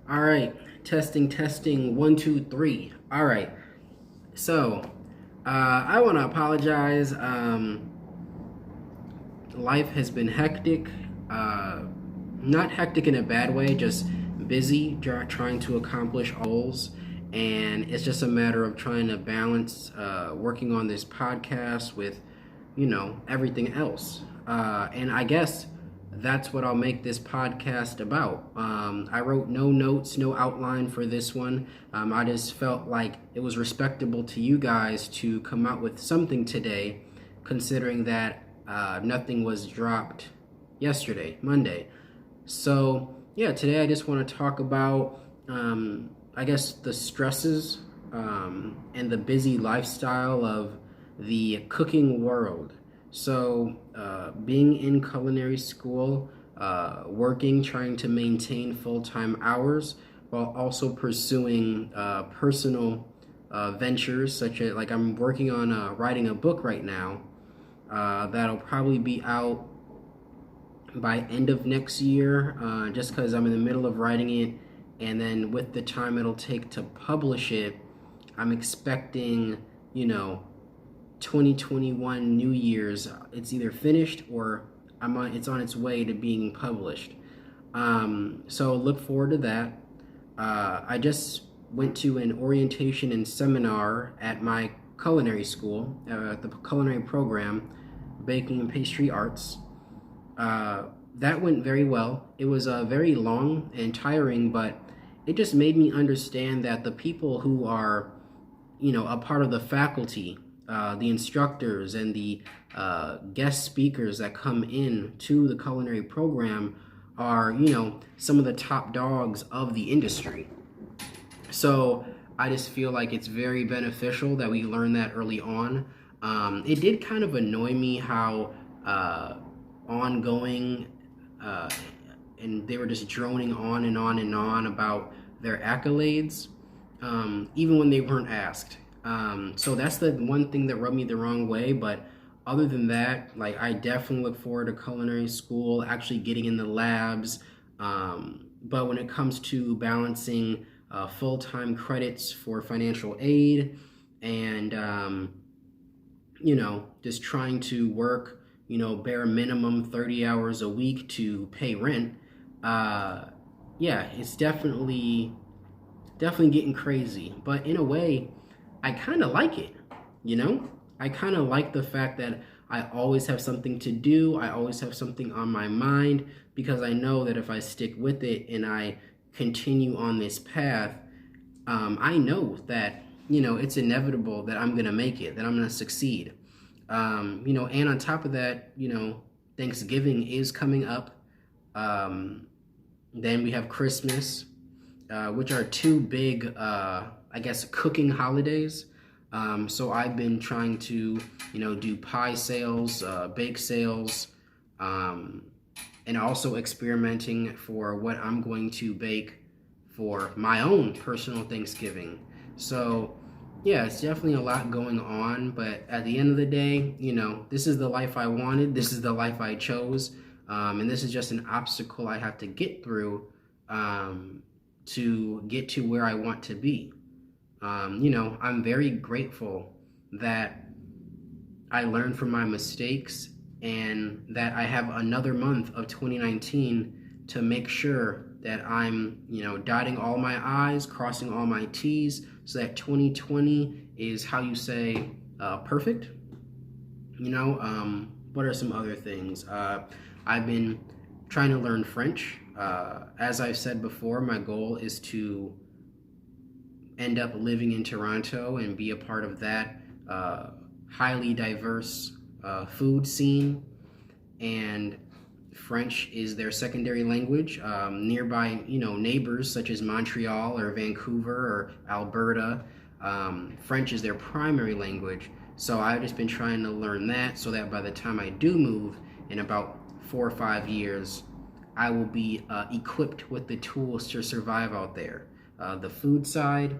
All right, testing, 1, 2, 3. All right, so I want to apologize. Life has been hectic, uh, not hectic in a bad way, just busy trying to accomplish goals. And it's just a matter of trying to balance working on this podcast with, everything else. And I guess that's what I'll make this podcast about. I wrote no notes, no outline for this one. I just felt like it was respectable to you guys to come out with something today, considering that nothing was dropped yesterday, Monday. So, yeah, today I just want to talk about, I guess, the stresses and the busy lifestyle of the cooking world. So, being in culinary school, working, trying to maintain full-time hours while also pursuing personal ventures, such as, like, I'm working on writing a book right now that'll probably be out by end of next year, just because I'm in the middle of writing it, and then with the time it'll take to publish it, I'm expecting, 2021 New Year's. It's either finished or it's on its way to being published. So look forward to that. I just went to an orientation and seminar at my culinary school, the culinary program, baking and pastry arts. That went very well. It was very long and tiring, but it just made me understand that the people who are, a part of the faculty, the instructors and the guest speakers that come in to the culinary program are, some of the top dogs of the industry. So I just feel like it's very beneficial that we learn that early on. It did kind of annoy me how ongoing and they were just droning on and on and on about their accolades, even when they weren't asked. So that's the one thing that rubbed me the wrong way. But other than that, like, I definitely look forward to culinary school, actually getting in the labs. But when it comes to balancing full-time credits for financial aid and, just trying to work, bare minimum 30 hours a week to pay rent, it's definitely getting crazy. But in a way, I kind of like it, I kind of like the fact that I always have something to do. I always have something on my mind, because I know that if I stick with it and I continue on this path, I know that, it's inevitable that I'm going to make it, that I'm going to succeed. And on top of that, Thanksgiving is coming up. Then we have Christmas, which are two big, cooking holidays. So I've been trying to, do pie sales, bake sales, and also experimenting for what I'm going to bake for my own personal Thanksgiving. So yeah, it's definitely a lot going on, but at the end of the day, this is the life I wanted. This is the life I chose. And this is just an obstacle I have to get through to get to where I want to be. I'm very grateful that I learned from my mistakes and that I have another month of 2019 to make sure that I'm, dotting all my I's, crossing all my T's, so that 2020 is, how you say, perfect. What are some other things? I've been trying to learn French. As I've said before, my goal is to end up living in Toronto and be a part of that highly diverse food scene. And French is their secondary language. Nearby, neighbors such as Montreal or Vancouver or Alberta, French is their primary language. So I've just been trying to learn that so that by the time I do move in about 4 or 5 years, I will be equipped with the tools to survive out there. The food side,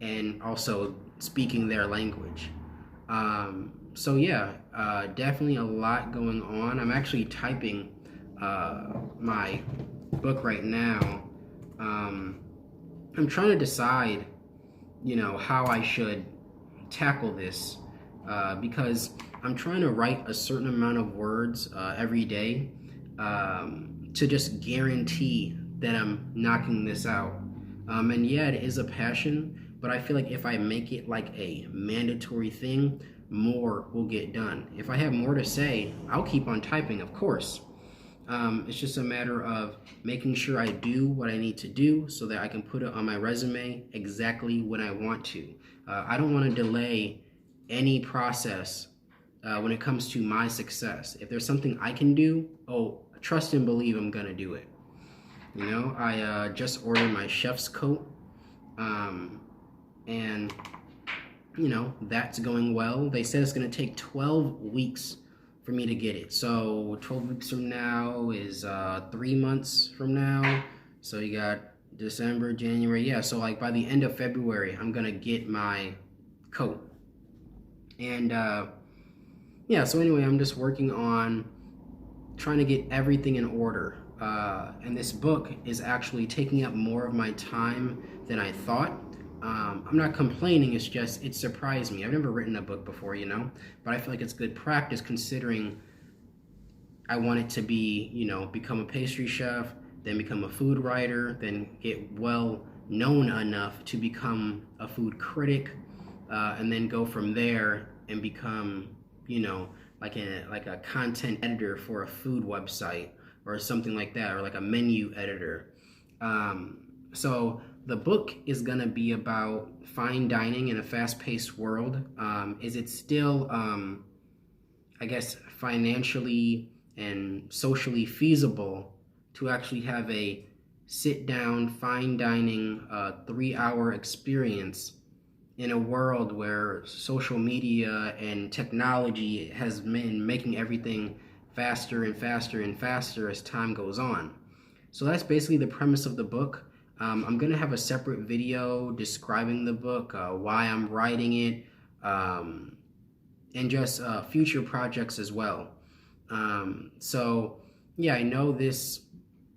and also speaking their language. Definitely a lot going on. I'm actually typing my book right now. I'm trying to decide, how I should tackle this, because I'm trying to write a certain amount of words every day, to just guarantee that I'm knocking this out. And yeah, it is a passion, but I feel like if I make it like a mandatory thing, more will get done. If I have more to say, I'll keep on typing, of course. It's just a matter of making sure I do what I need to do so that I can put it on my resume exactly when I want to. I don't want to delay any process when it comes to my success. If there's something I can do, trust and believe I'm going to do it. I just ordered my chef's coat, and that's going well. They said it's going to take 12 weeks for me to get it. So 12 weeks from now is 3 months from now. So you got December, January. Yeah, so like by the end of February, I'm going to get my coat. And so anyway, I'm just working on trying to get everything in order. And this book is actually taking up more of my time than I thought. I'm not complaining, it's just, it surprised me. I've never written a book before, but I feel like it's good practice considering I want it to be, become a pastry chef, then become a food writer, then get well known enough to become a food critic, and then go from there and become, like a content editor for a food website or something like that, or like a menu editor. So the book is going to be about fine dining in a fast-paced world. Is it still, I guess, financially and socially feasible to actually have a sit-down, fine dining, 3-hour experience in a world where social media and technology has been making everything faster and faster and faster as time goes on? So that's basically the premise of the book. I'm going to have a separate video describing the book, why I'm writing it, and just future projects as well. So yeah, I know this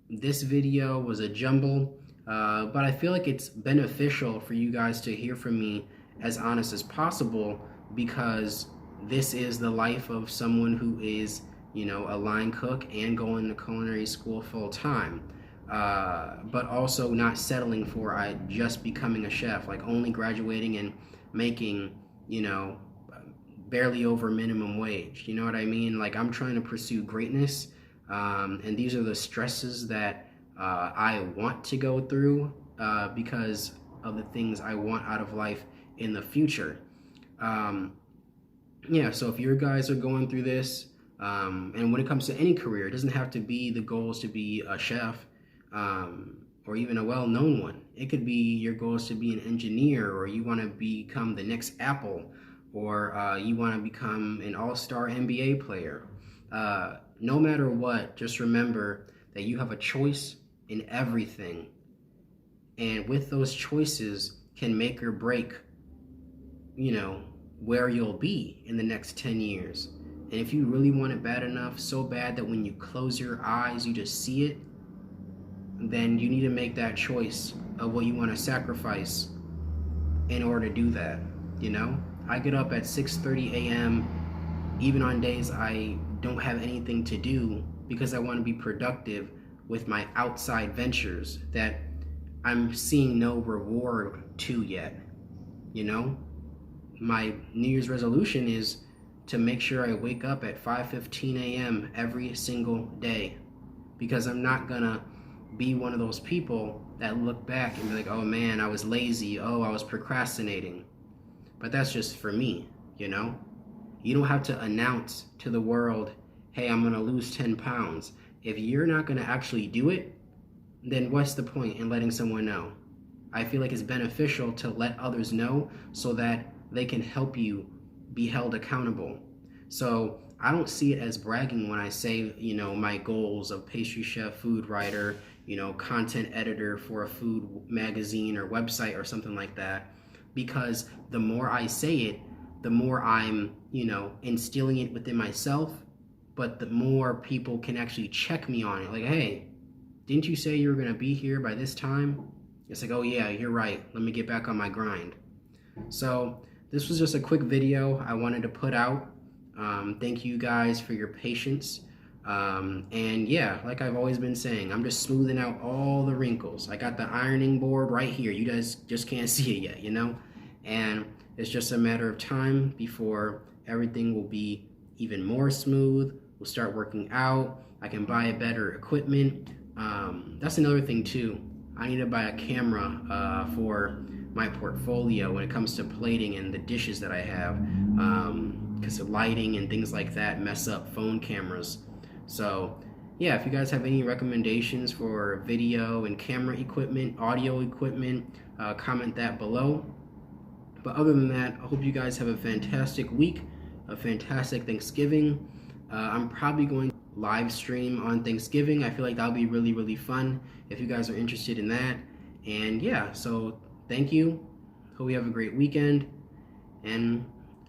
video was a jumble, but I feel like it's beneficial for you guys to hear from me as honest as possible, because this is the life of someone who is, a line cook and going to culinary school full time. But also not settling for just becoming a chef, like only graduating and making, barely over minimum wage. You know what I mean? Like, I'm trying to pursue greatness, and these are the stresses that I want to go through because of the things I want out of life in the future. So if you guys are going through this, and when it comes to any career, it doesn't have to be the goals to be a chef, or even a well-known one. It could be your goal is to be an engineer, or you want to become the next Apple, or you want to become an all-star NBA player. No matter what, just remember that you have a choice in everything. And with those choices can make or break, where you'll be in the next 10 years. And if you really want it bad enough, so bad that when you close your eyes, you just see it, then you need to make that choice of what you want to sacrifice in order to do that. I get up at 6:30 a.m. even on days I don't have anything to do, because I want to be productive with my outside ventures that I'm seeing no reward to yet. My New Year's resolution is to make sure I wake up at 5:15 a.m. every single day, because I'm not gonna be one of those people that look back and be like, oh man, I was lazy, I was procrastinating. But that's just for me, You don't have to announce to the world, hey, I'm gonna lose 10 pounds. If you're not gonna actually do it, then what's the point in letting someone know? I feel like it's beneficial to let others know so that they can help you be held accountable. So I don't see it as bragging when I say, my goals of pastry chef, food writer, content editor for a food magazine or website or something like that. Because the more I say it, the more I'm, instilling it within myself, but the more people can actually check me on it. Like, hey, didn't you say you were going to be here by this time? it's like, oh yeah, you're right, let me get back on my grind. So this was just a quick video I wanted to put out. Thank you guys for your patience. And yeah, like I've always been saying, I'm just smoothing out all the wrinkles. I got the ironing board right here. You guys just can't see it yet, you know? And it's just a matter of time before everything will be even more smooth. We'll start working out. I can buy better equipment. That's another thing too. I need to buy a camera for my portfolio when it comes to plating and the dishes that I have, because the lighting and things like that mess up phone cameras. So yeah, if you guys have any recommendations for video and camera equipment, audio equipment, comment that below. But other than that, I hope you guys have a fantastic week, a fantastic Thanksgiving. I'm probably going to live stream on Thanksgiving. I feel like that'll be really, really fun if you guys are interested in that. And yeah, so thank you. Hope you have a great weekend, and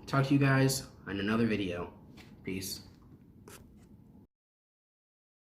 talk to you guys on another video. Peace.